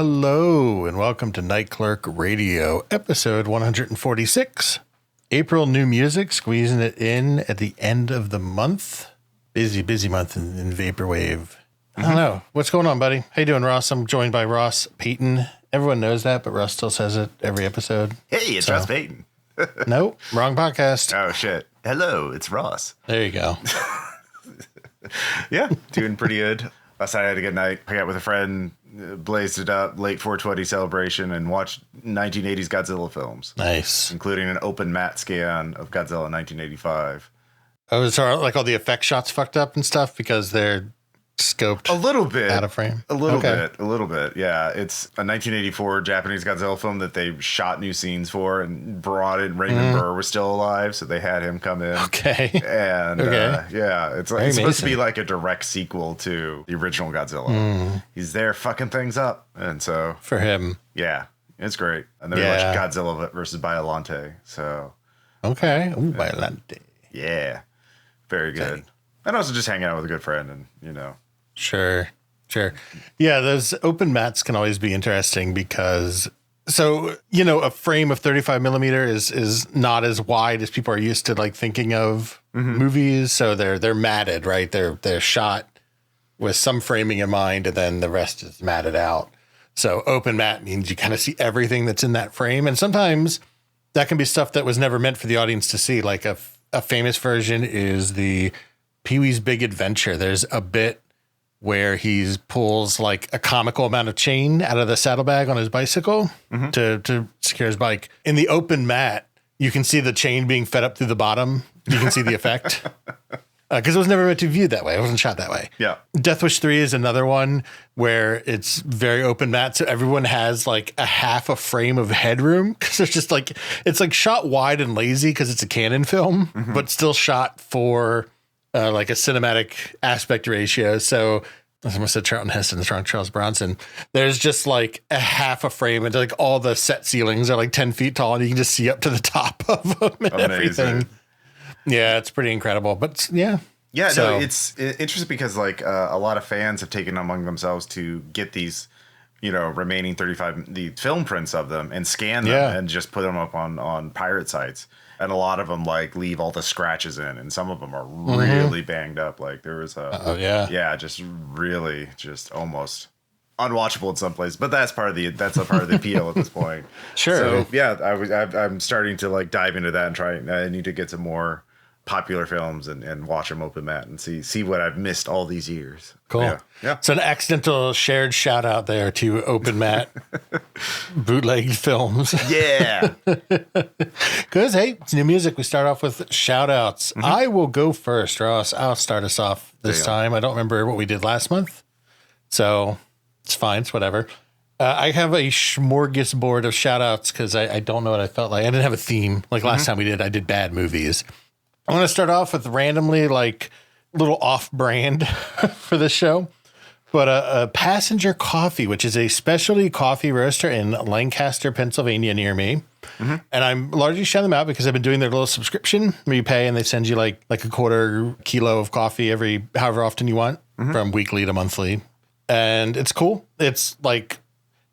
Hello, and welcome to Night Clerk Radio, episode 146. April new music, squeezing it in at the end of the month. Busy month in vaporwave. I don't know. What's going on, buddy? How you doing, Ross? I'm joined by Ross Payton. Everyone knows that, but Ross still says it every episode. Hey, it's Ross Payton. Nope, wrong podcast. Oh, shit. Hello, it's Ross. There you go. Yeah, doing pretty good. Last night I had a good night. I got with a friend, blazed it up, late 420 celebration, and watched 1980s Godzilla films. Nice. Including an open matte scan of Godzilla 1985. Oh, so like all the effect shots fucked up and stuff because they're scoped a little bit out of frame. A little bit. Yeah, it's a 1984 Japanese Godzilla film that they shot new scenes for and brought in. Raymond Burr was still alive, so they had him come in. Okay. And yeah, it's supposed to be like a direct sequel to the original Godzilla. He's there fucking things up, and so for him, yeah, it's great. And then we watched Godzilla versus Biollante. So okay, Biollante, yeah, very good. Exciting. And also just hang out with a good friend, and you know. Sure. Yeah, those open mats can always be interesting because, so, you know, a frame of 35 millimeter is not as wide as people are used to like thinking of movies. So they're matted, right? They're shot with some framing in mind, and then the rest is matted out. So open mat means you kind of see everything that's in that frame. And sometimes that can be stuff that was never meant for the audience to see. Like a famous version is the Pee-wee's Big Adventure. There's a bit where he pulls like a comical amount of chain out of the saddlebag on his bicycle to secure his bike. In the open mat, you can see the chain being fed up through the bottom. You can see the effect because it was never meant to be viewed that way. It wasn't shot that way. Yeah. Death Wish 3 is another one where it's very open mat. So everyone has like a half a frame of headroom because there's just like, it's like shot wide and lazy because it's a Canon film, but still shot for like a cinematic aspect ratio. So I almost said Charlton Heston's wrong, Charles Bronson. There's just like a half a frame, and like all the set ceilings are like 10 feet tall, and you can just see up to the top of them and everything. Yeah, it's pretty incredible. But yeah. Yeah, so, no, it's interesting because like a lot of fans have taken among themselves to get these, you know, remaining 35, the film prints of them and scan them and just put them up on pirate sites. And a lot of them like leave all the scratches in, and some of them are really banged up. Like there was just really just almost unwatchable in some places. But that's a part of the appeal at this point. Sure. So yeah, I'm starting to like dive into that and try. I need to get some more popular films and watch them open mat and see what I've missed all these years. Cool. Yeah. So an accidental shared shout out there to open mat bootleg films. Yeah. Because hey, it's new music. We start off with shout outs. I will go first, Ross. I'll start us off this time. I don't remember what we did last month, so it's fine. It's whatever. I have a smorgasbord of shout outs because I don't know what I felt like. I didn't have a theme like last time we did. I did bad movies. I want to start off with randomly like little off-brand for this show, but a Passenger Coffee, which is a specialty coffee roaster in Lancaster, Pennsylvania, near me. And I'm largely shouting them out because I've been doing their little subscription where you pay and they send you like a quarter kilo of coffee every however often you want, from weekly to monthly. And it's cool. It's like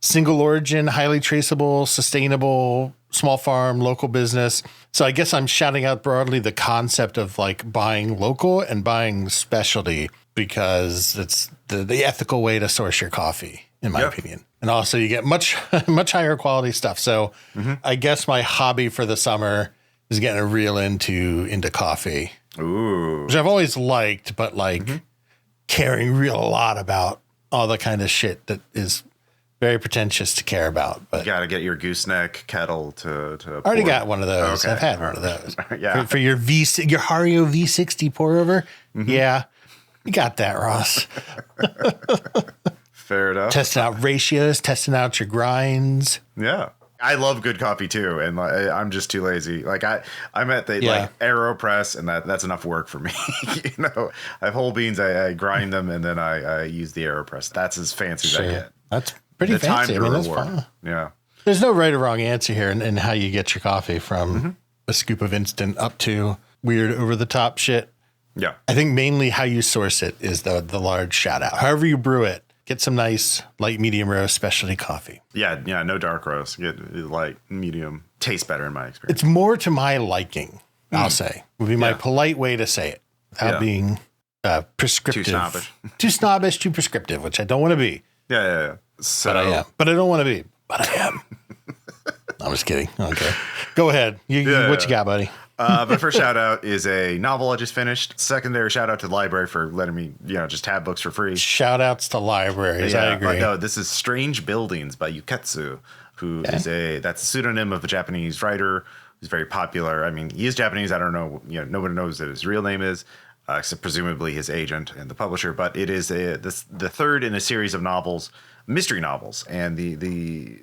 single origin, highly traceable, sustainable, small farm, local business. So I guess I'm shouting out broadly the concept of like buying local and buying specialty because it's the ethical way to source your coffee, in my opinion. And also you get much higher quality stuff. So I guess my hobby for the summer is getting real into coffee. Ooh. Which I've always liked, but like caring real a lot about all the kind of shit that is very pretentious to care about. But you got to get your gooseneck kettle to I already got one of those. Okay. I've had one of those. Yeah. For your Hario V60 pour over. Yeah. You got that, Ross. Fair enough. Testing out ratios, testing out your grinds. Yeah. I love good coffee too, and I'm just too lazy. Like I'm at the like AeroPress, and that's enough work for me. You know, I have whole beans, I grind them, and then I use the AeroPress. That's as fancy as I get. That's pretty fancy. I mean, that's fun. Yeah. There's no right or wrong answer here in how you get your coffee from a scoop of instant up to weird over the top shit. Yeah. I think mainly how you source it is the large shout out. However you brew it, get some nice light medium roast specialty coffee. Yeah, no dark roast. Get light medium. Tastes better in my experience. It's more to my liking, I'll say. Would be my polite way to say it. Without being prescriptive. Too snobbish. Too snobbish, too prescriptive, which I don't want to be. Yeah. So, but I am. But I don't want to be. But I am. I'm just kidding. Okay. Go ahead. What you got, buddy? But first shout out is a novel I just finished. Secondary shout out to the library for letting me, just tab books for free. Shout outs to libraries. I agree. No, this is Strange Buildings by Yuketsu, who is that's a pseudonym of a Japanese writer who's very popular. I mean, he is Japanese. I don't know. Nobody knows what his real name is, except presumably his agent and the publisher. But it is the third in a series of novels, mystery novels, and the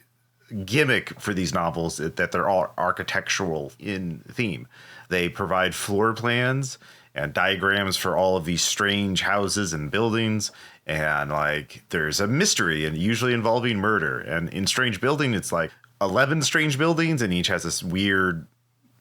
gimmick for these novels is that they're all architectural in theme. They provide floor plans and diagrams for all of these strange houses and buildings, and there's a mystery and usually involving murder. And in Strange Building, it's 11 strange buildings, and each has this weird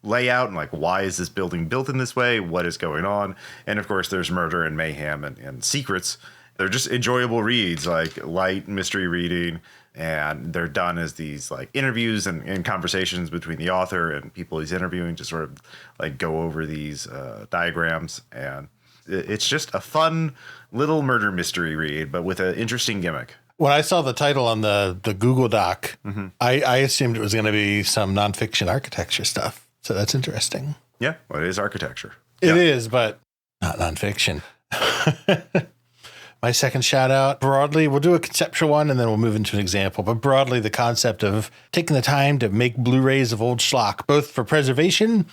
layout and why is this building built in this way? What is going on? And of course there's murder and mayhem and secrets. They're just enjoyable reads, light mystery reading. And they're done as these interviews and conversations between the author and people he's interviewing to sort of go over these diagrams. And it's just a fun little murder mystery read, but with an interesting gimmick. When I saw the title on the Google Doc, I assumed it was going to be some nonfiction architecture stuff. So that's interesting. Yeah, well, it is architecture. It is, but not nonfiction. My second shout out, broadly, we'll do a conceptual one and then we'll move into an example. But broadly, the concept of taking the time to make Blu-rays of old schlock, both for preservation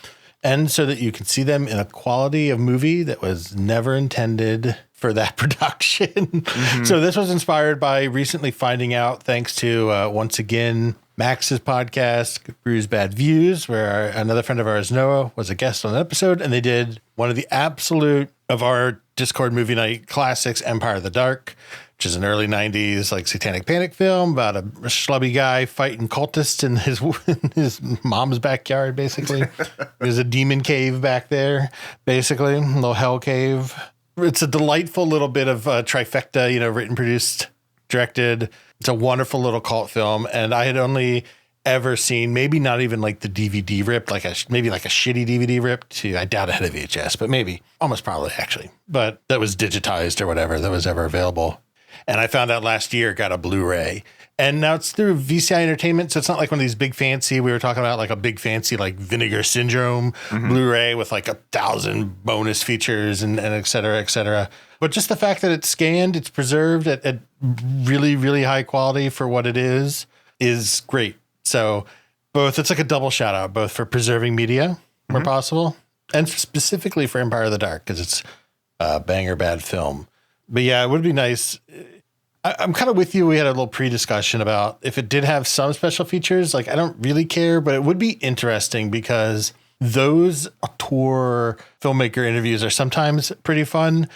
and so that you can see them in a quality of movie that was never intended for that production. So this was inspired by recently finding out, thanks to, once again, Max's podcast, Brews Bad Views, where another friend of ours, Noah, was a guest on an episode, and they did one of the absolute of our Discord movie night classics, Empire of the Dark, which is an early 90s satanic panic film about a schlubby guy fighting cultists in his mom's backyard, basically. There's a demon cave back there, basically, a little hell cave. It's a delightful little bit of trifecta, written, produced, directed. It's a wonderful little cult film, and I had only ever seen, maybe not even the DVD ripped, maybe a shitty DVD ripped. I doubt it had a VHS, but maybe, almost probably actually. But that was digitized or whatever that was ever available. And I found out last year, got a Blu-ray. And now it's through VCI Entertainment, so it's not like one of these big fancy, we were talking about a big fancy Vinegar Syndrome Blu-ray with 1,000 bonus features and et cetera, et cetera. But just the fact that it's scanned, it's preserved at really, really high quality for what it is great. So both, it's a double shout out, both for preserving media where possible and specifically for Empire of the Dark, because it's a banger bad film. But yeah, it would be nice. I'm kind of with you. We had a little pre-discussion about if it did have some special features, I don't really care, but it would be interesting because those auteur filmmaker interviews are sometimes pretty fun.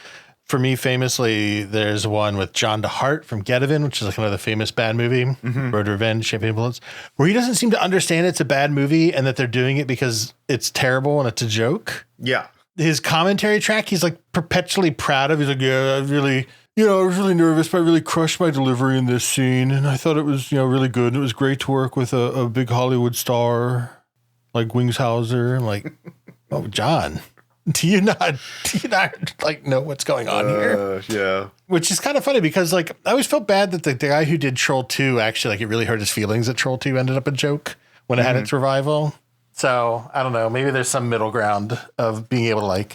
For me, famously, there's one with John DeHart from Getaven, which is another famous bad movie, Road Revenge, Champagne Bullets, where he doesn't seem to understand it's a bad movie and that they're doing it because it's terrible and it's a joke. Yeah. His commentary track, he's perpetually proud of. He's I was really nervous, but I really crushed my delivery in this scene. And I thought it was, really good. And it was great to work with a big Hollywood star like Wingshauser. I'm oh, John. Do you not know what's going on here? Yeah. Which is kind of funny because I always felt bad that the guy who did Troll 2 actually it really hurt his feelings that Troll 2 ended up a joke when it had its revival. So I don't know. Maybe there's some middle ground of being able to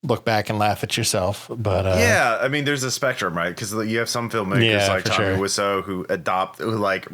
look back and laugh at yourself. But yeah, I mean, there's a spectrum, right? Because you have some filmmakers like Tommy Wiseau who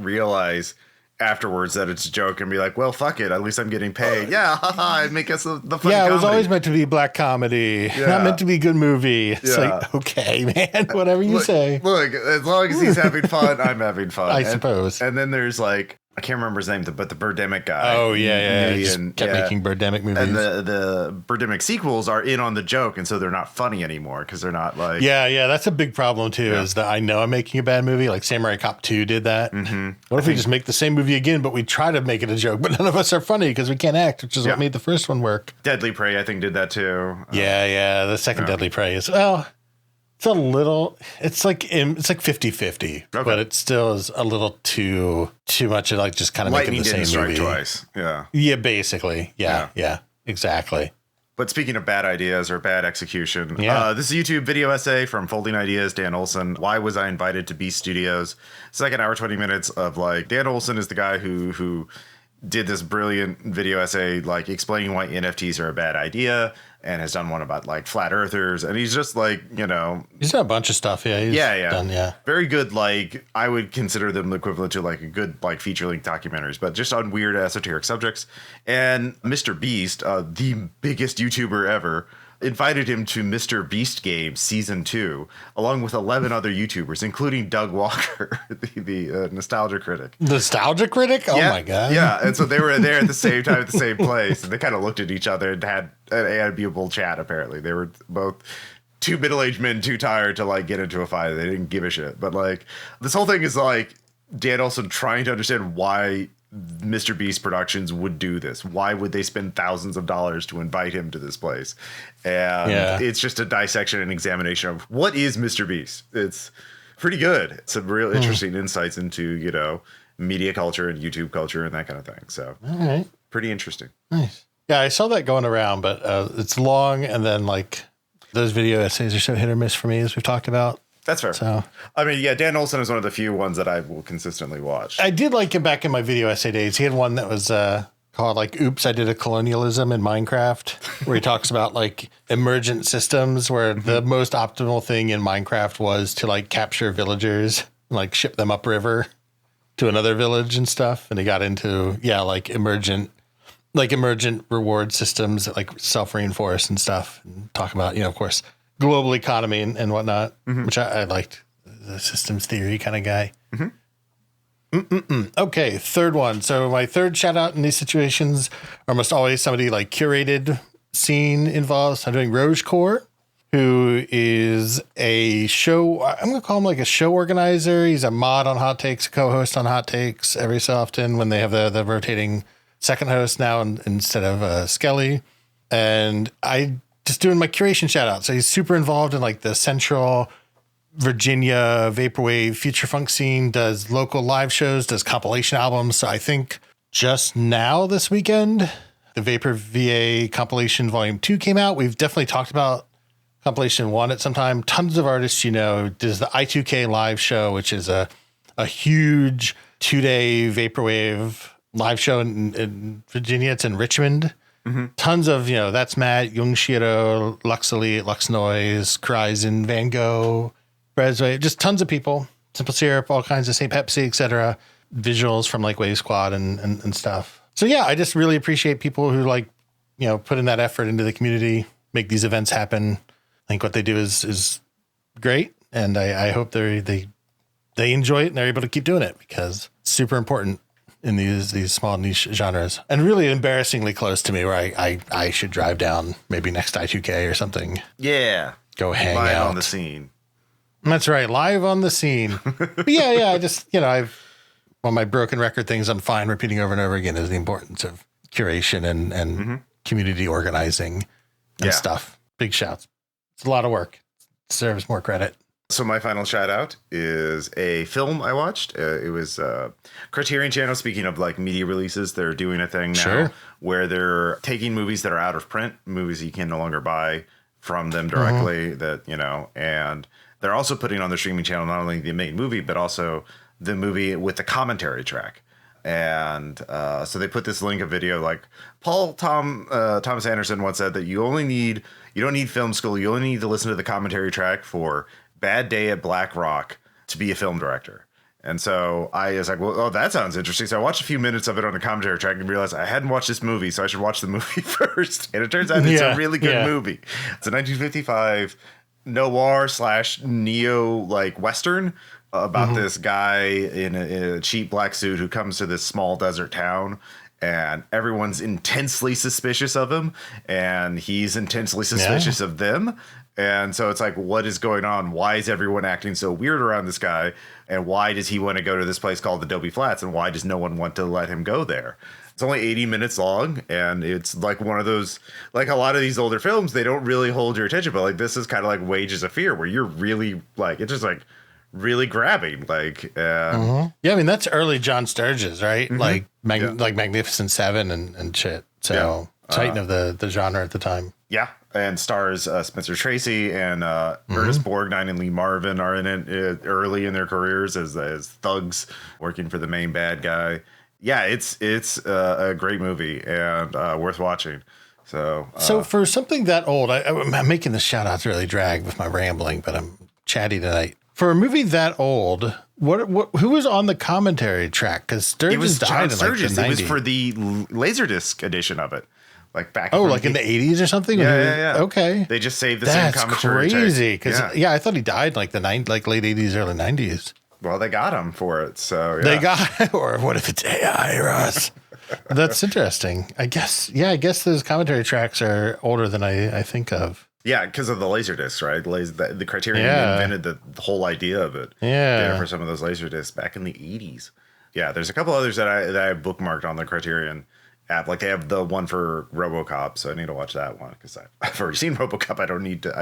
realize afterwards that it's a joke and be well, fuck it, at least I'm getting paid. Yeah, haha, I make us the funny comedy. It was always meant to be black comedy, not meant to be a good movie. It's okay, man, whatever you say. Look, as long as he's having fun, I'm having fun. I suppose. And then there's I can't remember his name, but the Birdemic guy. Oh, yeah. He just kept making Birdemic movies. And the Birdemic sequels are in on the joke, and so they're not funny anymore because they're not Yeah, that's a big problem, too, is that I know I'm making a bad movie. Samurai Cop 2 did that. What if we just make the same movie again, but we try to make it a joke, but none of us are funny because we can't act, which is what made the first one work. Deadly Prey, I think, did that, too. The second Deadly Prey is, well... it's like 50-50, but it still is a little too much of like just kind of making the same movie twice. Yeah. Yeah, basically. Yeah, exactly. But speaking of bad ideas or bad execution, this is a YouTube video essay from Folding Ideas, Dan Olson. Why was I invited to Beast Studios? It's like an hour, 20 minutes of like, Dan Olson is the guy who did this brilliant video essay, like explaining why NFTs are a bad idea, and has done one about like flat earthers. And he's just like, he's done a bunch of stuff. Yeah. Done, very good. Like I would consider them the equivalent to like a good, like feature length documentaries, but just on weird esoteric subjects. And Mr. Beast, the biggest YouTuber ever, invited him to Mr. Beast Games Season 2, along with 11 other YouTubers, including Doug Walker, the nostalgia critic. Nostalgia critic? Oh, my God. Yeah, and so they were there at the same time at the same place, and they kind of looked at each other and had an amiable chat, apparently. They were both two middle-aged men too tired to, like, get into a fight. They didn't give a shit. But, like, this whole thing is, like, Dan Olson trying to understand why Mr. Beast Productions would do this. Why would they spend thousands of dollars to invite him to this place? And it's just a dissection and examination of what is Mr. Beast. It's pretty good. Some real interesting insights into, media culture and YouTube culture and that kind of thing. So pretty interesting. Nice. Yeah, I saw that going around, but it's long. And then like those video essays are so hit or miss for me, as we've talked about. That's fair. So, I mean, Dan Olson is one of the few ones that I will consistently watch. I did like him back in my video essay days. He had one that was called like, Oops, I Did a Colonialism in Minecraft, where he talks about like emergent systems where the most optimal thing in Minecraft was to like capture villagers, and, like ship them upriver to another village and stuff. And he got into, like emergent reward systems that like self-reinforce and stuff, and talk about, of course, global economy and whatnot, which I liked, the systems theory kind of guy. Okay, third one. So my third shout out in these situations are almost always somebody like curated scene involved. So I'm doing Rogecore, who is a show. I'm going to call him like a show organizer. He's a mod on Hot Takes, co-host on Hot Takes every so often when they have the rotating second host now instead of Skelly. And I just doing my curation shout out. So he's super involved in like the Central Virginia vaporwave future funk scene, does local live shows, does compilation albums. So I think just now this weekend, the Vapor VA compilation volume 2 came out. We've definitely talked about compilation 1 at some time. Tons of artists, does the I2K live show, which is a huge 2-day vaporwave live show in Virginia. It's in Richmond. Tons of, That's Matt, Jung Shiro, Lux Elite, Lux Noise, Kryzen, Van Gogh, Bredsway, just tons of people. Simple Syrup, all kinds of St. Pepsi, etc. Visuals from like Wave Squad and stuff. So yeah, I just really appreciate people who like, put in that effort into the community, make these events happen. I think what they do is great. And I hope they enjoy it and they're able to keep doing it, because it's super important in these small niche genres, and really embarrassingly close to me, where I should drive down maybe next I2K or something. Yeah. Go hang live out on the scene. That's right. Live on the scene. But yeah. I just, I've, one of my broken record things I'm fine repeating over and over again is the importance of curation and community organizing and stuff. Big shouts. It's a lot of work. It deserves more credit. So my final shout out is a film I watched. It was Criterion Channel. Speaking of like media releases, they're doing a thing now where they're taking movies that are out of print, movies you can no longer buy from them directly, and they're also putting on their streaming channel not only the main movie, but also the movie with the commentary track. And so they put this link of video, like Thomas Anderson once said that you don't need film school. You only need to listen to the commentary track for Bad Day at Black Rock to be a film director. And so I was like, well, that sounds interesting. So I watched a few minutes of it on the commentary track and realized I hadn't watched this movie, so I should watch the movie first. And it turns out it's a really good movie. It's a 1955 noir / neo like Western about this guy in a cheap black suit who comes to this small desert town, and everyone's intensely suspicious of him, and he's intensely suspicious of them. And so it's like, what is going on? Why is everyone acting so weird around this guy? And why does he want to go to this place called Adobe Flats? And why does no one want to let him go there? It's only 80 minutes long. And it's like one of those, like a lot of these older films, they don't really hold your attention. But like this is kind of like Wages of Fear, where you're really like, it's just like really grabbing. Like, yeah, I mean, that's early John Sturges, right? Like, like Magnificent Seven and shit. So Titan of the genre at the time. Yeah. And stars Spencer Tracy and Ernest Borgnine and Lee Marvin are in it early in their careers as thugs working for the main bad guy. Yeah, it's a great movie and worth watching. So for something that old, I'm making the shout outs really drag with my rambling, but I'm chatty tonight. For a movie that old, who was on the commentary track? Because Sturges died in like the 90s. It was for the Laserdisc edition of of it. Like back. Like in the 80s or something? Yeah. Okay. They just saved the same commentary. That's crazy. Because I thought he died like late 80s, early 90s. Well, they got him for it. So yeah. They got, or what if it's AI, Ross? That's interesting. I guess those commentary tracks are older than I think of. Yeah, because of the Laserdiscs, right? The Criterion invented the whole idea of it. Yeah. For some of those Laserdiscs back in the 80s. Yeah, there's a couple others that I have bookmarked on the Criterion app. Like they have the one for RoboCop, so I need to watch that one because I've already seen RoboCop. I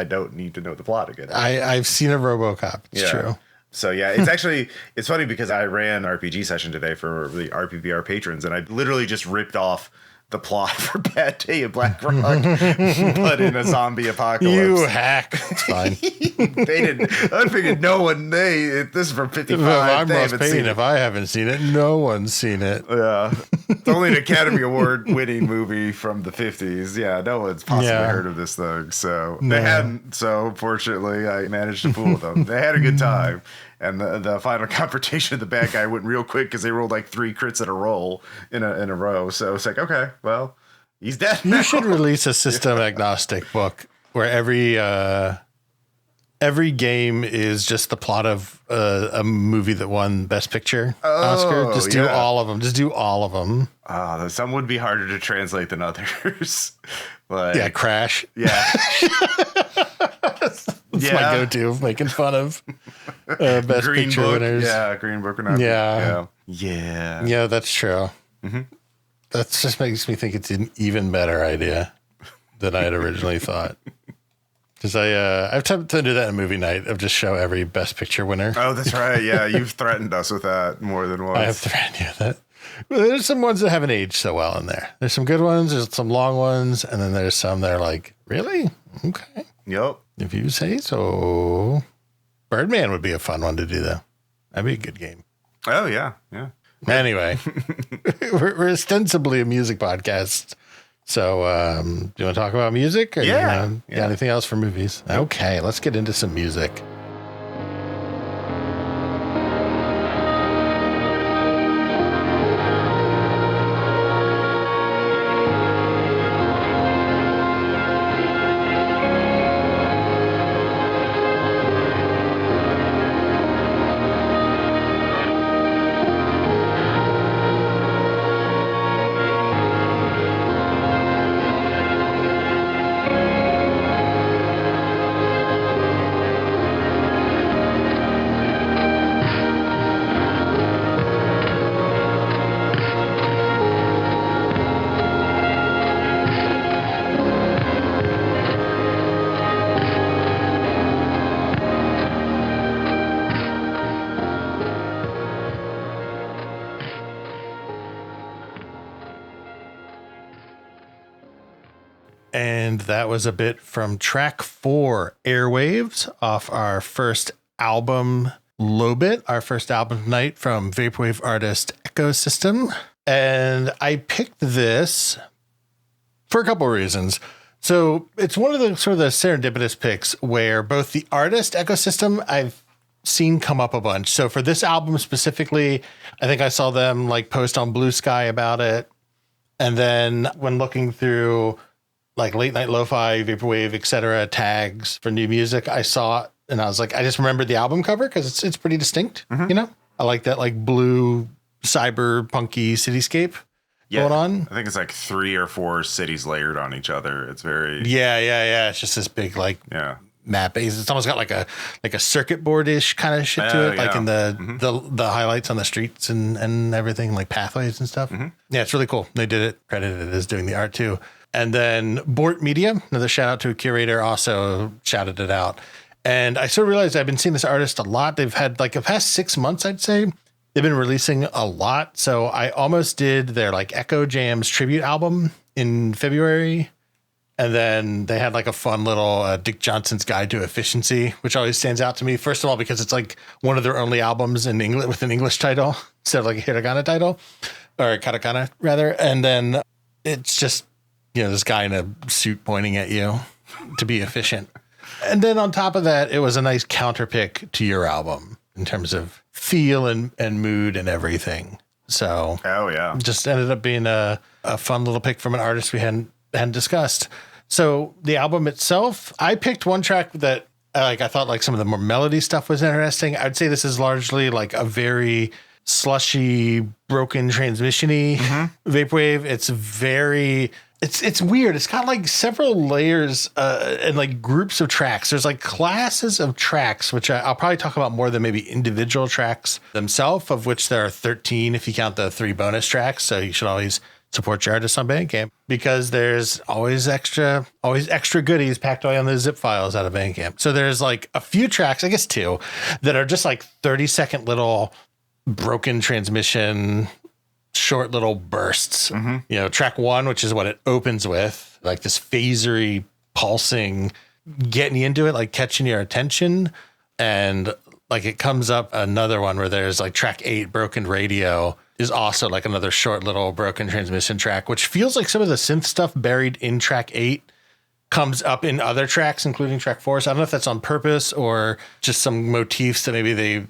don't need to know the plot again. I've seen a RoboCop. It's true. So yeah, it's funny because I ran RPG session today for the RPPR patrons, and I literally just ripped off the plot for Bad Day at Black Rock, but in a zombie apocalypse. You hack. It's fine. They didn't. I figured no one. This is from 55. I'm Ross Payne. If I haven't seen it, no one's seen it. Yeah, it's only an Academy Award winning movie from the 50s. Yeah, no one's possibly heard of this thing. So they hadn't. So fortunately, I managed to fool them. They had a good time. And the final confrontation of the bad guy went real quick because they rolled like 3 crits in a row. So it's like, okay, well, he's dead. You should release a system agnostic book where every game is just the plot of a movie that won Best Picture Oscar. Just do all of them. Just do all of them. Some would be harder to translate than others. Crash. Yeah. That's my go-to of making fun of Best Green Picture Book. winners. Yeah, Green Book. Yeah, that's true. Mm-hmm. That just makes me think it's an even better idea than I had originally thought. Because I've attempted to do that in movie night of just show every Best Picture winner. Oh, that's right. Yeah, you've threatened us with that more than once. I have threatened you with that. Well, there's some ones that haven't aged so well in there. There's some good ones. There's some long ones. And then there's some that are like, really? Okay. Yep. If you say so. Birdman would be a fun one to do, though. That'd be a good game. Oh, yeah. Yeah. Anyway, we're ostensibly a music podcast. So do you want to talk about music? Or you got anything else for movies? Okay, let's get into some music. And that was a bit from track 4, Airwaves, off our first album, Lobit, our first album tonight from vaporwave artist Ecosystem. And I picked this for a couple of reasons. So it's one of the sort of the serendipitous picks where both the artist Ecosystem I've seen come up a bunch. So for this album specifically, I think I saw them like post on Blue Sky about it. And then when looking through like late night lo-fi, vaporwave, etc. tags for new music, I saw it and I was like, I just remembered the album cover because it's pretty distinct. You know, I like that like blue cyber punky cityscape going on. I think it's like 3 or 4 cities layered on each other. It's very yeah. It's just this big like map. It's almost got like a circuit board-ish kind of shit to it, like in the highlights on the streets and everything, like pathways and stuff. Yeah, it's really cool. They did it, credited as doing the art too. And then Bort Media, another shout out to a curator, also shouted it out. And I sort of realized I've been seeing this artist a lot. They've had like the past 6 months, I'd say, they've been releasing a lot. So I almost did their like Echo Jams tribute album in February. And then they had like a fun little Dick Johnson's Guide to Efficiency, which always stands out to me. First of all, because it's like one of their only albums in English with an English title instead of like a hiragana title, or katakana rather. And then it's just, this guy in a suit pointing at you to be efficient. And then on top of that, it was a nice counterpick to your album in terms of feel and mood and everything. So just ended up being a fun little pick from an artist we hadn't discussed. So the album itself, I picked one track that I thought like some of the more melody stuff was interesting. I'd say this is largely like a very slushy, broken transmission-y vaporwave. It's weird. It's got like several layers and like groups of tracks. There's like classes of tracks, which I'll probably talk about more than maybe individual tracks themselves, of which there are 13 if you count the 3 bonus tracks. So you should always support your artist on Bandcamp, because there's always extra goodies packed away on the zip files out of Bandcamp. So there's like a few tracks, I guess 2, that are just like 30-second little broken transmission, short little bursts. Track 1, which is what it opens with, like this phasery pulsing, getting you into it, like catching your attention. And like it comes up another one where there's like track 8, Broken Radio, is also like another short little broken transmission track, which feels like some of the synth stuff buried in track 8 comes up in other tracks, including track 4. So I don't know if that's on purpose or just some motifs that maybe they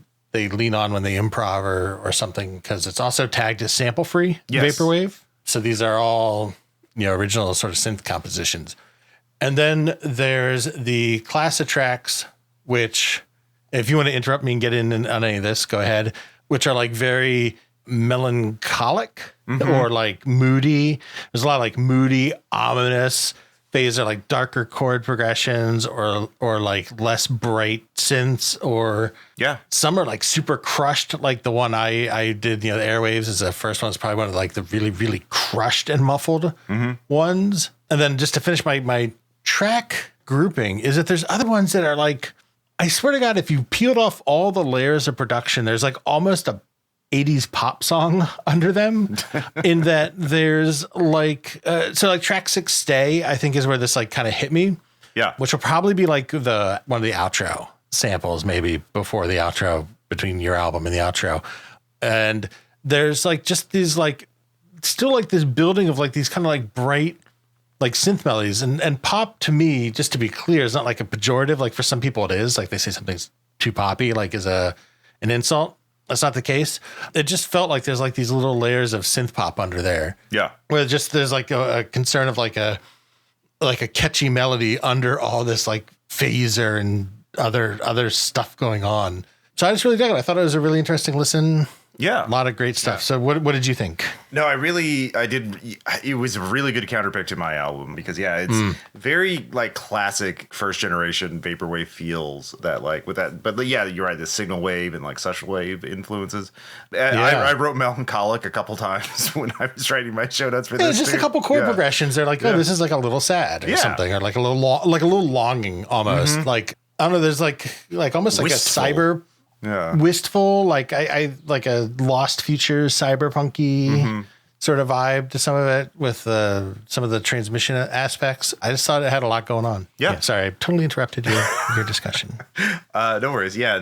lean on when they improv or something, because it's also tagged as sample free vaporwave. So these are all, original sort of synth compositions. And then there's the class of tracks, which if you want to interrupt me and get in on any of this, go ahead, which are like very melancholic or like moody. There's a lot of like moody, ominous phases, or like darker chord progressions or like less bright synths, or some are like super crushed, like the one I did, the Airwaves is the first one. It's probably one of like the really, really crushed and muffled ones. And then just to finish my track grouping is that there's other ones that are like, I swear to God, if you peeled off all the layers of production, there's like almost a 80s pop song under them, in that there's like, so like track 6, Stay, I think is where this like kind of hit me. Yeah. Which will probably be like one of the outro samples, maybe before the outro, between your album and the outro. And there's like just these like, still like this building of like these kind of like bright, like synth melodies, and pop to me, just to be clear, is not like a pejorative. Like for some people it is, like they say something's too poppy, like is an insult. That's not the case. It just felt like there's like these little layers of synth pop under there. Yeah. Where there's like a concern of like a catchy melody under all this like phaser and other stuff going on. So I just really dug it. I thought it was a really interesting listen. Yeah. A lot of great stuff. Yeah. So what did you think? No, I did. It was a really good counterpick to my album, because it's very like classic first generation vaporwave feels that like with that, but yeah, you're right. The signal wave and like such wave influences. I wrote melancholic a couple times when I was writing my show notes for this. Just a couple chord progressions. They're like, oh, this is like a little sad or something, or like a little longing almost. Like, I don't know. There's like almost like wistful. A cyber. Yeah. Wistful, like I like a Lost Future cyberpunky sort of vibe to some of it, with some of the transmission aspects. I just thought it had a lot going on. Yeah, sorry, I totally interrupted your discussion. No worries. Yeah,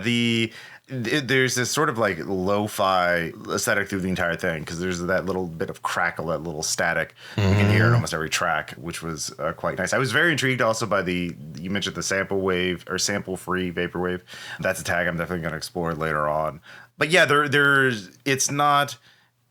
there's this sort of like lo-fi aesthetic through the entire thing, because there's that little bit of crackle, that little static you can hear in almost every track, which was quite nice. I was very intrigued also by you mentioned the sample wave or sample free vaporwave. That's a tag I'm definitely going to explore later on. But yeah, it's not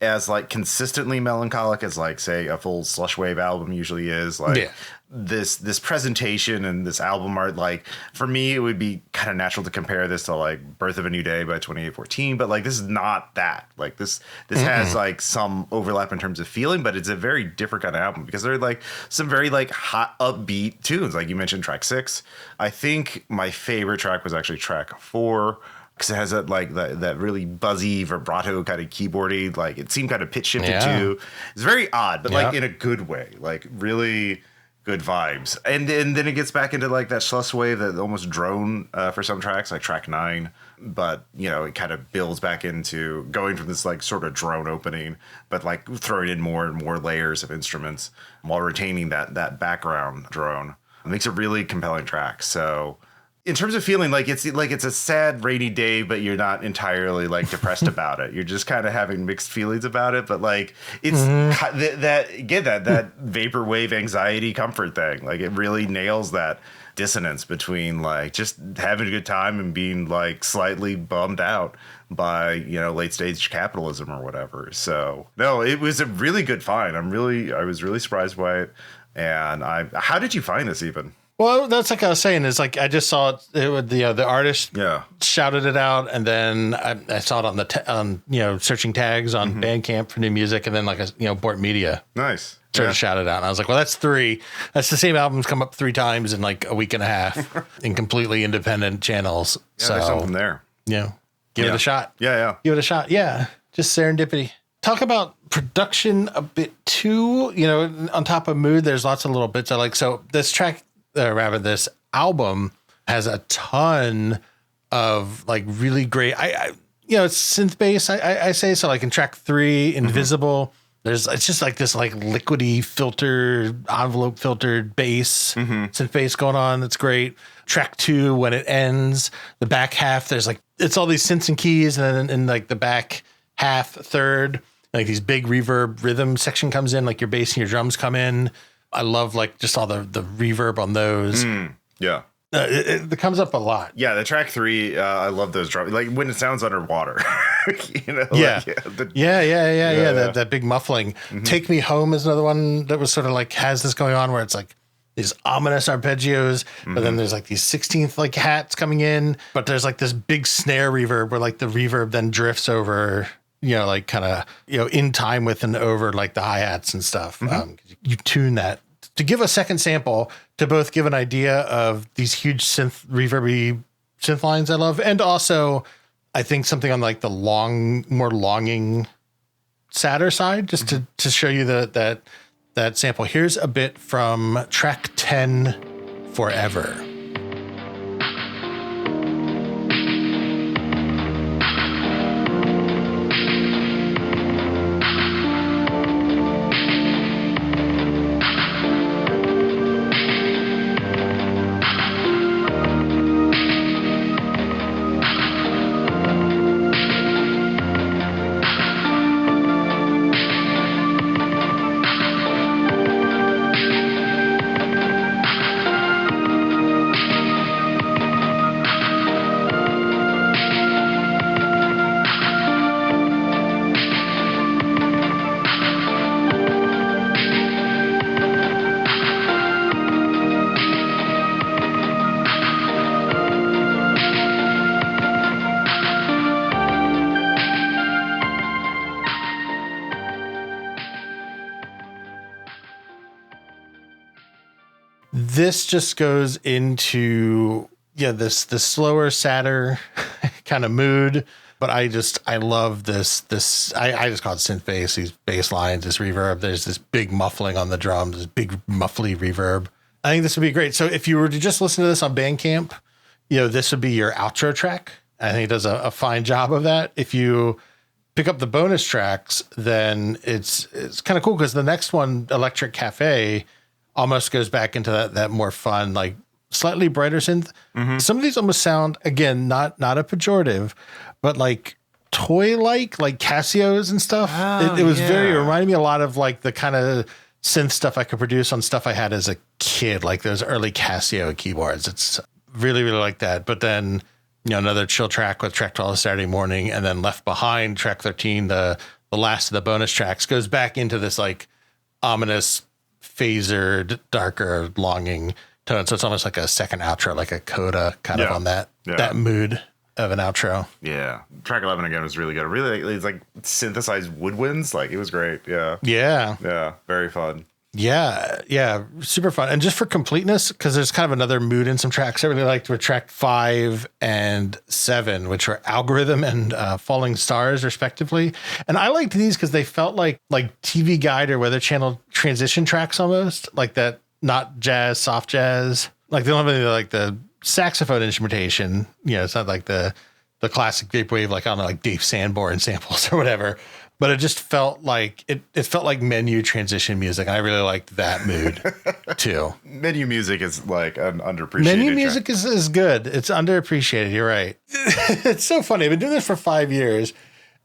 as like consistently melancholic as like say a full slush wave album usually is. Like this presentation and this album art, like for me, it would be kind of natural to compare this to like Birth of a New Day by 2814, but like this is not that. Like this has like some overlap in terms of feeling, but it's a very different kind of album because there are like some very like hot upbeat tunes. Like you mentioned track 6. I think my favorite track was actually track 4. Because it has that really buzzy vibrato kind of keyboardy, like it seemed kind of pitch shifted too. It's very odd, but like in a good way, like really good vibes. And then it gets back into like that slush wave, that almost drone for some tracks, like track 9. But you know, it kind of builds back into going from this like sort of drone opening, but like throwing in more and more layers of instruments while retaining that background drone. It makes a really compelling track. So. In terms of feeling, like it's a sad rainy day, but you're not entirely like depressed about it. You're just kind of having mixed feelings about it. But like it's that vaporwave anxiety comfort thing. Like it really nails that dissonance between like just having a good time and being like slightly bummed out by, you know, late stage capitalism or whatever. So no, it was a really good find. I was really surprised by it. And how did you find this even? Well, that's like I was saying, is like I just saw it the artist shouted it out, and then I saw it on searching tags on Bandcamp for new music, and then Bort Media started to shout it out, and I was like, well, that's 3. That's the same album's come up 3 times in like a week and a half in completely independent channels. Yeah, so there's something there. Yeah, give it a shot. Yeah, give it a shot. Yeah, just serendipity. Talk about production a bit too. You know, on top of mood, there's lots of little bits I like. So this track. This album has a ton of like really great. It's synth bass. I say so. Like in track 3, Invisible. It's just like this like liquidy filter, envelope filtered bass, synth bass going on. That's great. Track 2, When It Ends, the back half. There's like it's all these synths and keys, and then in like the back half, third, like these big reverb rhythm section comes in. Like your bass and your drums come in. I love like just all the reverb on those. It comes up a lot. Yeah, the track 3, I love those drums. Like when it sounds underwater. You know? That big muffling. Take Me Home is another one that was sort of like has this going on where it's like these ominous arpeggios, but then there's like these 16th like hats coming in, but there's like this big snare reverb where like the reverb then drifts over. Like kind of, in time with and over like the hi-hats and stuff. You tune that to give a second sample to both give an idea of these huge synth reverby synth lines I love. And also I think something on like the more longing, sadder side, just to show you that sample. Here's a bit from track 10, Forever. This just goes into this slower, sadder kind of mood, but I love this I just call it synth bass, these bass lines, this reverb. There's this big muffling on the drums, this big muffly reverb. I think this would be great. So if you were to just listen to this on Bandcamp, this would be your outro track. I think it does a fine job of that. If you pick up the bonus tracks, then it's kind of cool because the next one, Electric Cafe, almost goes back into that more fun, like slightly brighter synth. Some of these almost sound, again, not a pejorative, but like toy-like Casios and stuff. It was it reminded me a lot of like the kind of synth stuff I could produce on stuff I had as a kid, like those early Casio keyboards. It's really, really like that. But then, another chill track with track 12 Saturday Morning, and then Left Behind, track 13, the last of the bonus tracks, goes back into this like ominous phasered, darker, longing tone. So it's almost like a second outro, like a coda kind of on that mood of an outro. Yeah. Track 11 again was really good. Really, it's like synthesized woodwinds. Like, it was great. Yeah. Yeah. Yeah. Very fun. Yeah. Super fun. And just for completeness, because there's kind of another mood in some tracks I really liked were track 5 and 7, which were Algorithm and Falling Stars, respectively. And I liked these because they felt like TV Guide or Weather Channel transition tracks almost, like that, not jazz, soft jazz. Like they don't have any like the saxophone instrumentation. You know, it's not like the classic vaporwave, like I don't know, like Dave Sanborn samples or whatever. But it just felt like it felt like menu transition music. And I really liked that mood too. Menu music is like an underappreciated. Menu music is good. It's underappreciated. You're right. It's so funny. I've been doing this for 5 years.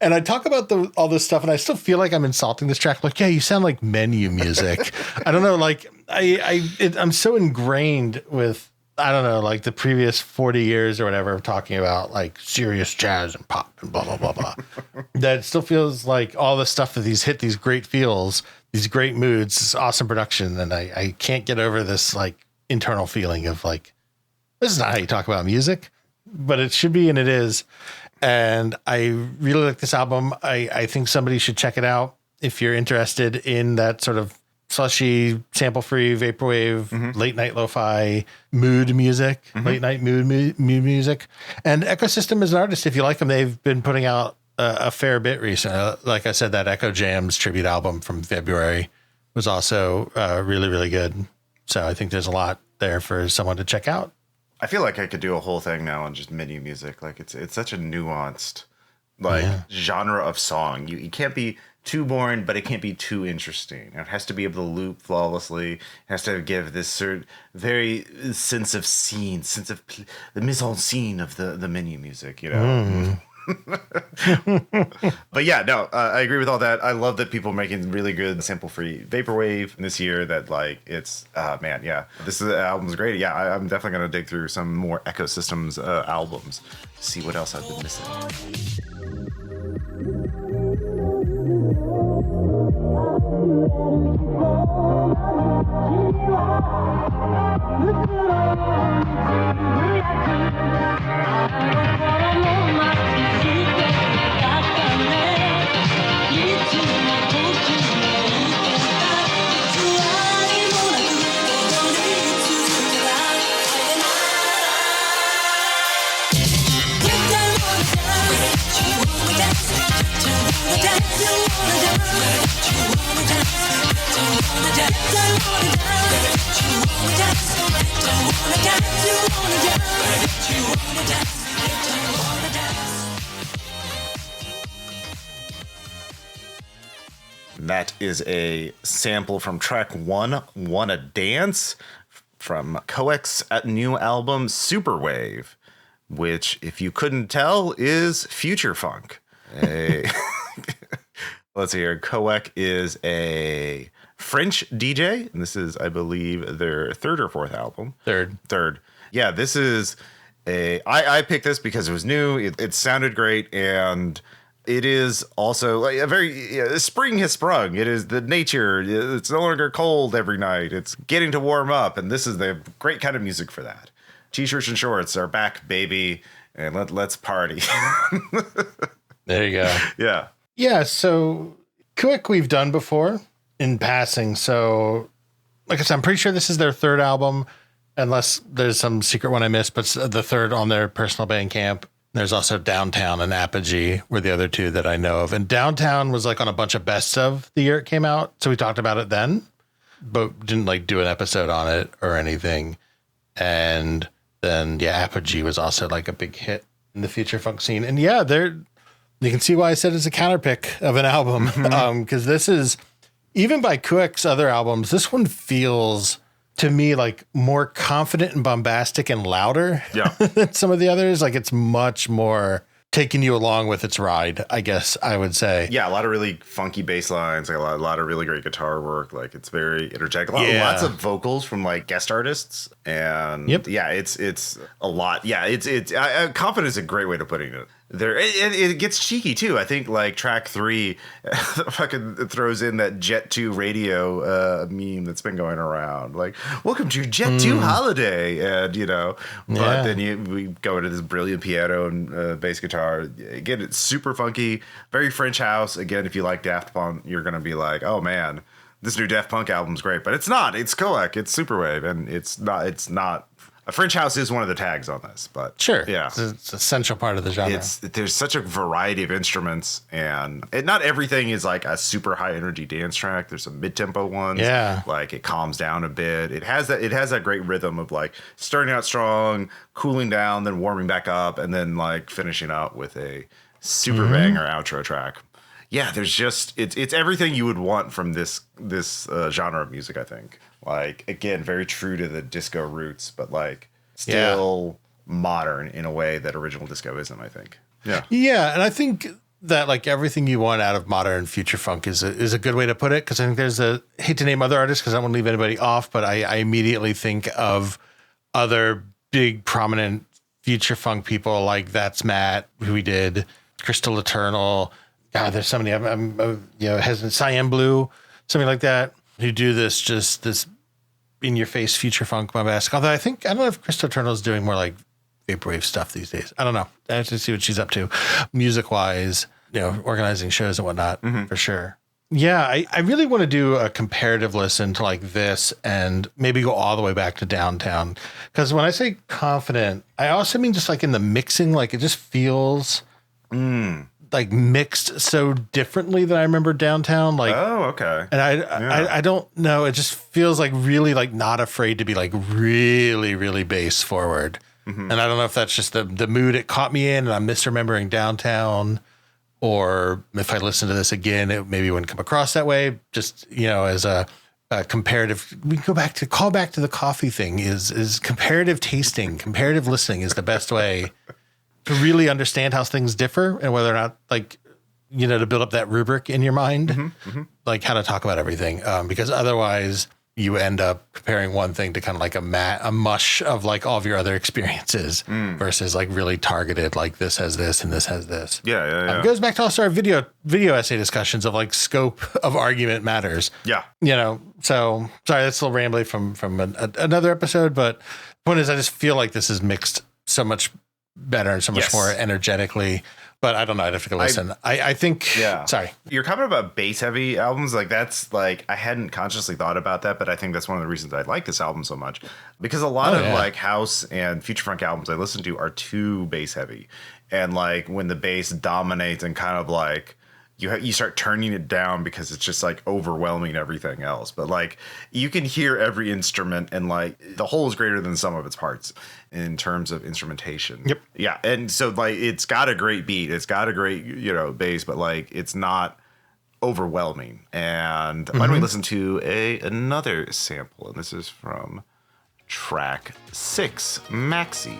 And I talk about all this stuff, and I still feel like I'm insulting this track. Like, yeah, you sound like menu music. I don't know. Like, I'm so ingrained with, I don't know, like the previous 40 years or whatever of talking about like serious jazz and pop and blah, blah, blah, blah. That it still feels like all the stuff that hit these great feels, these great moods, this awesome production. And I can't get over this like internal feeling of like, this is not how you talk about music, but it should be, and it is. And I really like this album. I think somebody should check it out if you're interested in that sort of slushy, sample-free, vaporwave, late night lo-fi mood music, late night mood music. And Ecosystem is an artist. If you like them, they've been putting out a fair bit recently. Like I said, that Echo Jams tribute album from February was also really, really good. So I think there's a lot there for someone to check out. I feel like I could do a whole thing now on just menu music. Like it's such a nuanced genre of song. You can't be too boring, but it can't be too interesting. It has to be able to loop flawlessly. It has to give this certain very sense of scene, the mise en scene of the menu music, you know? But yeah, no, I agree with all that. I love that people are making really good sample-free vaporwave this year. That like it's man, yeah, this album's great. Yeah, I'm definitely gonna dig through some more Ecosystems albums, see what else I've been missing. That is a sample from track 1, Wanna Dance, from Kouek's new album, Superwave, which, if you couldn't tell, is future funk. Let's see here. Kouek is a French DJ, and this is, I believe, their third or fourth album. Third. Yeah, this is I picked this because it was new. It sounded great, and it is also like a very spring has sprung. It is the nature. It's no longer cold every night. It's getting to warm up, and this is the great kind of music for that. T-shirts and shorts are back, baby, and let's party. There you go. Yeah. Yeah, so Kouek we've done before in passing. So, like I said, I'm pretty sure this is their third album, unless there's some secret one I missed, but it's the third on their personal Bandcamp. There's also Downtown and Apogee were the other two that I know of. And Downtown was like on a bunch of bests of the year it came out. So we talked about it then, but didn't like do an episode on it or anything. And then, yeah, Apogee was also like a big hit in the future funk scene. And yeah, you can see why I said it's a counterpick of an album. Because this is, even by Kouek's other albums, this one feels to me like more confident and bombastic and louder than some of the others. Like it's much more taking you along with its ride, I guess I would say. Yeah, a lot of really funky bass lines, like a lot of really great guitar work. Like it's very energetic. Lots of vocals from like guest artists, and it's a lot. Yeah, it's confident is a great way to putting it. It gets cheeky too. I think like track 3 fucking throws in that Jet 2 radio meme that's been going around. Like, welcome to Jet 2 holiday, and but then we go into this brilliant piano and bass guitar. Again, it's super funky, very French house. Again, if you like Daft Punk, you're gonna be like, oh man, this new Daft Punk album's great. But it's not. It's Kouek. It's Superwave, and it's not. A French house is one of the tags on this, but sure, yeah, it's an essential part of the genre. There's such a variety of instruments, and not everything is like a super high energy dance track. There's some mid tempo ones, like it calms down a bit. It has that great rhythm of like starting out strong, cooling down, then warming back up, and then like finishing out with a super banger outro track. Yeah, there's just it's everything you would want from this genre of music, I think. Like, again, very true to the disco roots, but like still modern in a way that original disco isn't, I think. Yeah. Yeah. And I think that like everything you want out of modern future funk is a good way to put it. Cause I think there's hate to name other artists cause I don't want to leave anybody off, but I immediately think of other big prominent future funk people like That's Matt, who we did, Crystal Eternal. God, there's so many. I'm hesitant. Cyan Blue, something like that, who do this in your face future funk bombastic. Although I don't know if Crystal Eternal is doing more like vaporwave stuff these days. I don't know. I have to see what she's up to, music wise. Organizing shows and whatnot for sure. Yeah, I really want to do a comparative listen to like this and maybe go all the way back to Downtown. Because when I say confident, I also mean just like in the mixing, like it just feels like mixed so differently than I remember Downtown. Like, oh, okay. And I don't know. It just feels like really like not afraid to be like really, really bass forward. And I don't know if that's just the mood it caught me in and I'm misremembering Downtown, or if I listen to this again, it maybe wouldn't come across that way. Just, as a comparative, we can call back to the coffee thing is comparative tasting, comparative listening is the best way to really understand how things differ and whether or not like, to build up that rubric in your mind, like how to talk about everything. Because otherwise you end up comparing one thing to kind of like a mush of like all of your other experiences versus like really targeted, like this has this and this has this. Yeah. It goes back to also our video essay discussions of like scope of argument matters. Yeah. So sorry, that's a little rambly from another episode, but the point is I just feel like this is mixed so much better and so much more energetically, but I don't know. I'd have to go listen. I think, sorry. You're comment about bass heavy albums. Like that's like, I hadn't consciously thought about that, but I think that's one of the reasons I like this album so much, because a lot of like house and future funk albums I listen to are too bass heavy. And like when the bass dominates and kind of like, you start turning it down because it's just like overwhelming everything else. But like you can hear every instrument and like the whole is greater than the sum of its parts in terms of instrumentation. Yep. Yeah. And so like it's got a great beat. It's got a great, bass, but like it's not overwhelming. And why don't we listen to another sample? And this is from track 6, Maxi.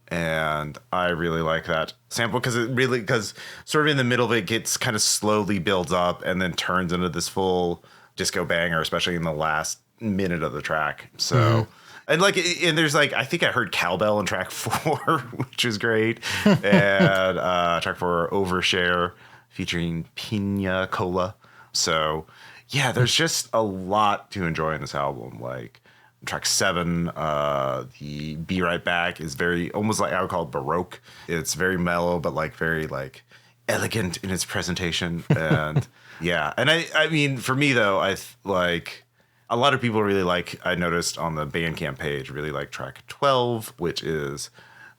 And I really like that sample because sort of in the middle of it gets kind of slowly builds up and then turns into this full disco banger, especially in the last minute of the track. So, and there's like, I think I heard cowbell in track 4, which is great. And track 4, Overshare, featuring Pina Cola. So yeah, there's just a lot to enjoy in this album. Like track 7, the Be Right Back is very, almost like I would call it Baroque. It's very mellow, but like very like elegant in its presentation. And yeah. And I mean, for me though, like a lot of people really like, I noticed on the Bandcamp page, really like track 12, which is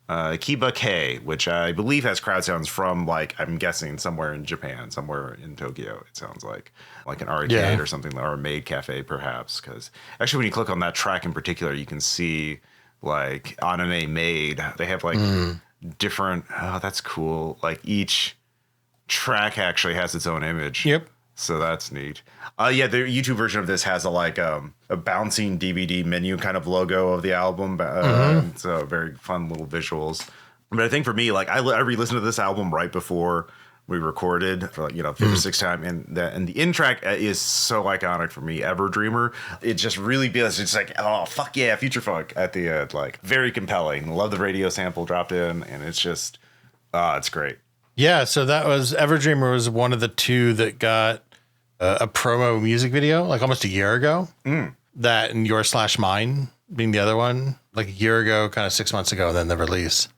Kiba K, which I believe has crowd sounds from, like, I'm guessing somewhere in Japan, somewhere in Tokyo. It sounds like an arcade or something, or a maid cafe perhaps. Because actually, when you click on that track in particular, you can see like Anime Maid. They have like different. Oh, that's cool. Like each track actually has its own image. Yep. So that's neat. Yeah, the YouTube version of this has a bouncing DVD menu kind of logo of the album. So very fun little visuals. But I think for me, like I re-listened to this album right before we recorded for like, fifth or sixth time, and the in track is so iconic for me. Ever Dreamer. It just really feels, it's like, oh fuck yeah, future funk at the end. Like very compelling. Love the radio sample dropped in, and it's just it's great. Yeah, so that was Ever Dreamer was one of the two that got a promo music video like almost a year ago. That and Your/Mine being the other one, like a year ago, kind of 6 months ago, then the release.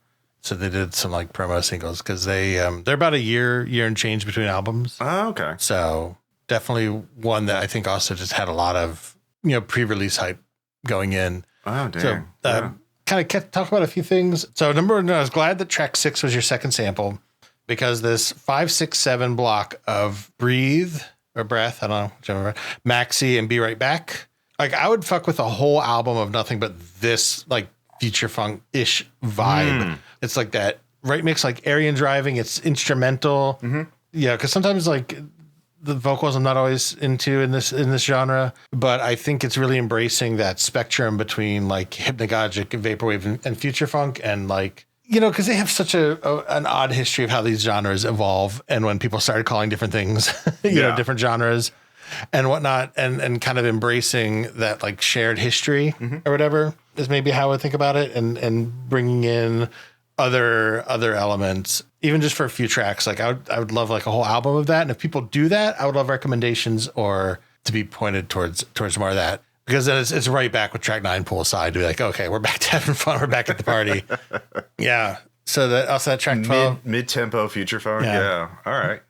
So they did some like promo singles because they're about a year and change between albums. Oh, okay. So definitely one that I think also just had a lot of pre-release hype going in. Oh, dang. So kind of talk about a few things. So number one, I was glad that track 6 was your second sample, because this 5, 6, 7 block of Breathe or Breath, I don't know, whichever, Maxi and Be Right Back. Like I would fuck with a whole album of nothing but this like future funk-ish vibe. It's like that right mix, like Aryan driving. It's instrumental. Yeah, because sometimes like the vocals I'm not always into in this genre, but I think it's really embracing that spectrum between like hypnagogic and vaporwave and future funk, and like, because they have such an odd history of how these genres evolve, and when people started calling different things, different genres and whatnot, and kind of embracing that like shared history or whatever is maybe how I think about it, and bringing in other elements, even just for a few tracks. Like I would love like a whole album of that, and if people do that, I would love recommendations or to be pointed towards more of that. Because then it's right back with track 9 Poolside to be like, okay, we're back to having fun. We're back at the party. Yeah. So that track 12. Mid-tempo future funk. Yeah. All right.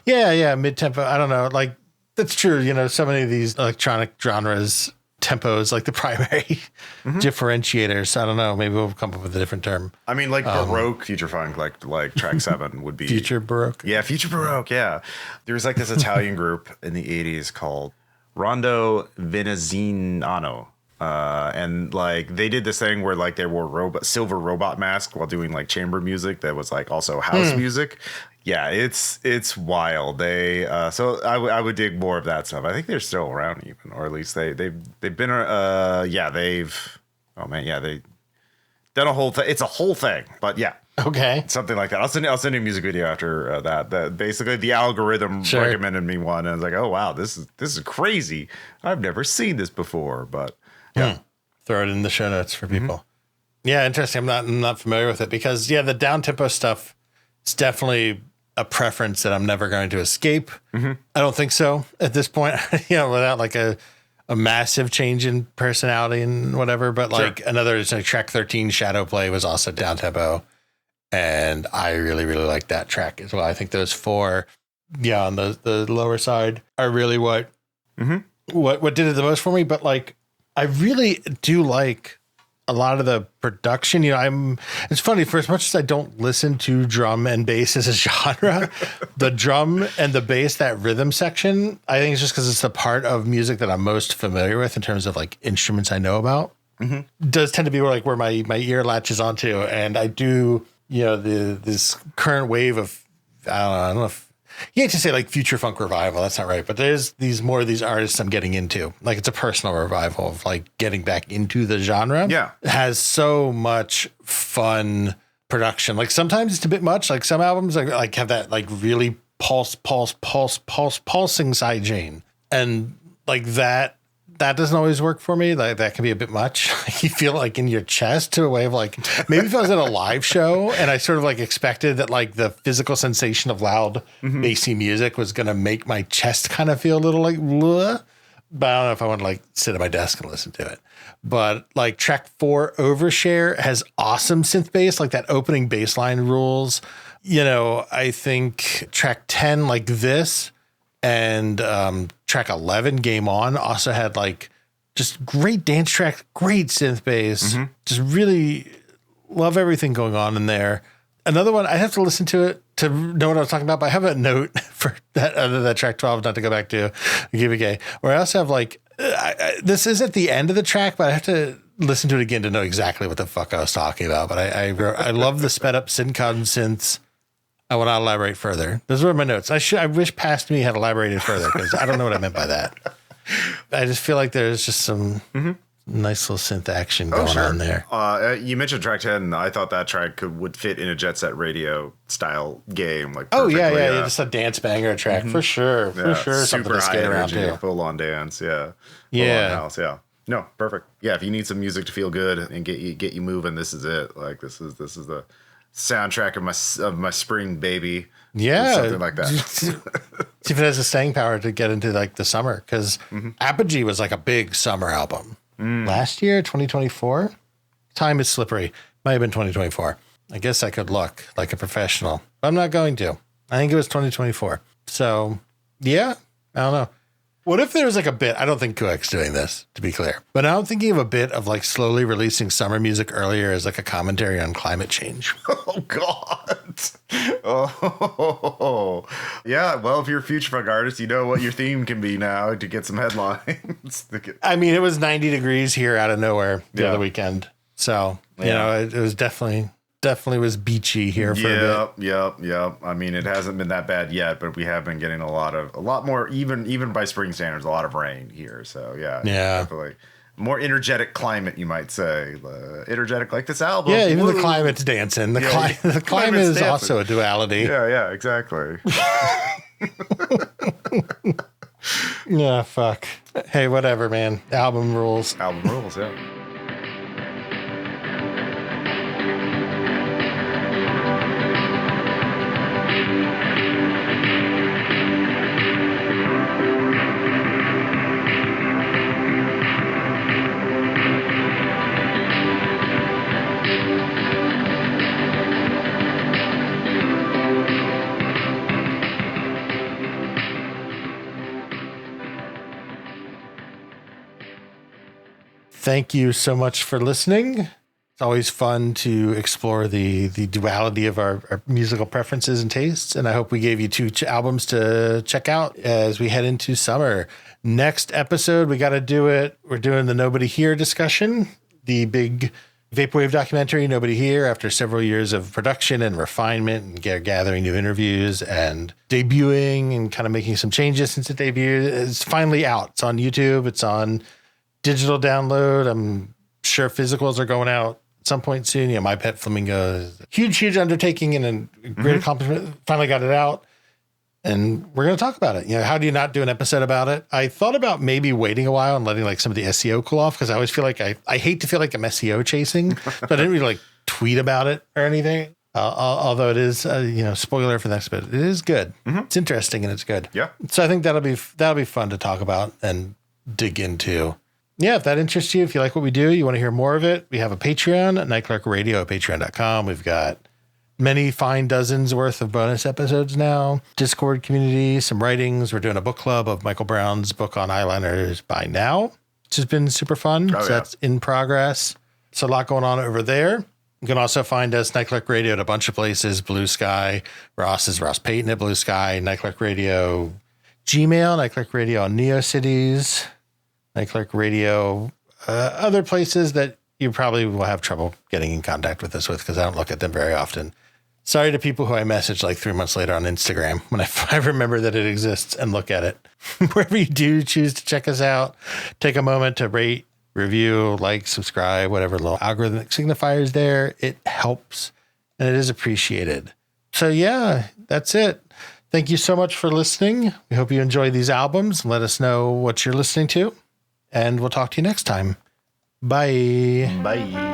Yeah. Mid-tempo. I don't know. Like, that's true. So many of these electronic genres, tempos, like the primary differentiators. So I don't know. Maybe we'll come up with a different term. I mean, like Baroque future funk, like track 7 would be. Future Baroque. Yeah, future Baroque. Yeah. There was like this Italian group in the 80s called Rondo Veneziano, and like they did this thing where like they wore silver robot mask while doing like chamber music that was like also house music. Yeah, it's wild. They so I would dig more of that stuff. I think they're still around even, or at least they've been they've done a whole thing. It's a whole thing, but yeah. Okay. Something like that. I'll send you a music video after that basically the algorithm recommended me one, and I was like, oh wow, this is crazy. I've never seen this before, but yeah. Throw it in the show notes for people. Yeah, interesting. I'm not familiar with it because the down tempo stuff, it's definitely a preference that I'm never going to escape. I don't think so at this point, without like a massive change in personality and whatever, but like another track 13 Shadow Play was also down tempo. And I really, really like that track as well. I think those 4, on the lower side are really what did it the most for me. But like, I really do like a lot of the production. It's funny, for as much as I don't listen to drum and bass as a genre, the drum and the bass, that rhythm section, I think it's just because it's the part of music that I'm most familiar with in terms of like instruments I know about. Does tend to be where my ear latches onto, and I do. This current wave of, I don't know if you hate to say like future funk revival. That's not right. But there's more of these artists I'm getting into. Like it's a personal revival of like getting back into the genre. Yeah. It has so much fun production. Like sometimes it's a bit much. Like some albums like have that like really pulsing side chain. And like that that doesn't always work for me. Like that can be a bit much. You feel like in your chest to a way of like, maybe if I was at a live show and I sort of like expected that like the physical sensation of loud bassy music was going to make my chest kind of feel a little like, bleh. But I don't know if I want to like sit at my desk and listen to it. But like track 4 Overshare has awesome synth bass, like that opening bass line rules. You know, I think track 10, like this, and track 11, Game On, also had like just great dance track, great synth bass. Just really love everything going on in there. Another one, I have to listen to it to know what I was talking about, but I have a note for that other than track 12, not to go back to Give a Gay, where I also have like, this is at the end of the track, but I have to listen to it again to know exactly what the fuck I was talking about. But I love the sped up syncon synths. I will not elaborate further. Those were my notes. I wish past me had elaborated further because I don't know what I meant by that. I just feel like there's just some nice little synth action going on there. You mentioned track 10. I thought that track would fit in a Jet Set Radio style game. Like yeah, just a dance banger track for sure. For sure. Super high energy, full on dance. Yeah. Yeah. Full on house. Yeah. No, perfect. Yeah. If you need some music to feel good and get you moving, this is it. Like this is the soundtrack of my spring, baby. Yeah. Something like that. See if it has the staying power to get into like the summer. Because Apogee was like a big summer album. Last year, 2024. Time is slippery. Might have been 2024. I guess I could look like a professional, but I'm not going to. I think it was 2024. So, yeah, I don't know. What if there was like a bit? I don't think Kouek's doing this, to be clear. But I'm thinking of a bit of like slowly releasing summer music earlier as like a commentary on climate change. Oh, God. Oh, yeah. Well, if you're a future funk artist, you know what your theme can be now to get some headlines. I mean, it was 90 degrees here out of nowhere the other weekend. So, you know, it was definitely was beachy here for a bit. Yep. I mean, it hasn't been that bad yet, but we have been getting a lot more, even by spring standards, a lot of rain here. So yeah, definitely more energetic climate, you might say. Energetic like this album. Yeah, even the climate's dancing. The climate is dancing. Also a duality. Yeah, exactly. Yeah, fuck. Hey, whatever, man. Album rules. Yeah. Thank you so much for listening. It's always fun to explore the duality of our musical preferences and tastes. And I hope we gave you 2 albums to check out as we head into summer. Next episode, we got to do it. We're doing the Nobody Here discussion, the big vaporwave documentary, Nobody Here, after several years of production and refinement and gathering new interviews and debuting and kind of making some changes since it debuted. It's finally out. It's on YouTube. It's on digital download. I'm sure physicals are going out at some point soon. You know, My Pet Flamingo is a huge undertaking and a great accomplishment. Finally got it out. And we're going to talk about it. You know, how do you not do an episode about it? I thought about maybe waiting a while and letting like some of the SEO cool off, because I always feel like I hate to feel like I'm SEO chasing, but I didn't really like tweet about it or anything. Although it is, spoiler for the next bit. It is good. It's interesting and it's good. Yeah. So I think that'll be fun to talk about and dig into. Yeah, if that interests you, if you like what we do, you want to hear more of it, we have a Patreon, Night Clerk Radio at patreon.com. We've got many fine dozens worth of bonus episodes now, Discord community, some writings. We're doing a book club of Michael Brown's book on eyeliners by now, which has been super fun. That's in progress. So a lot going on over there. You can also find us, Night Clerk Radio, at a bunch of places. Blue Sky, Ross is Ross Payton at Blue Sky, Night Clerk Radio, Gmail, Night Clerk Radio on NeoCities, Night Clerk Radio, other places that you probably will have trouble getting in contact with us with, because I don't look at them very often. Sorry to people who I message like 3 months later on Instagram when I remember that it exists and look at it. Wherever you do choose to check us out, take a moment to rate, review, like, subscribe, whatever little algorithmic signifier is there. It helps and it is appreciated. So yeah, that's it. Thank you so much for listening. We hope you enjoy these albums. Let us know what you're listening to. And we'll talk to you next time. Bye. Bye.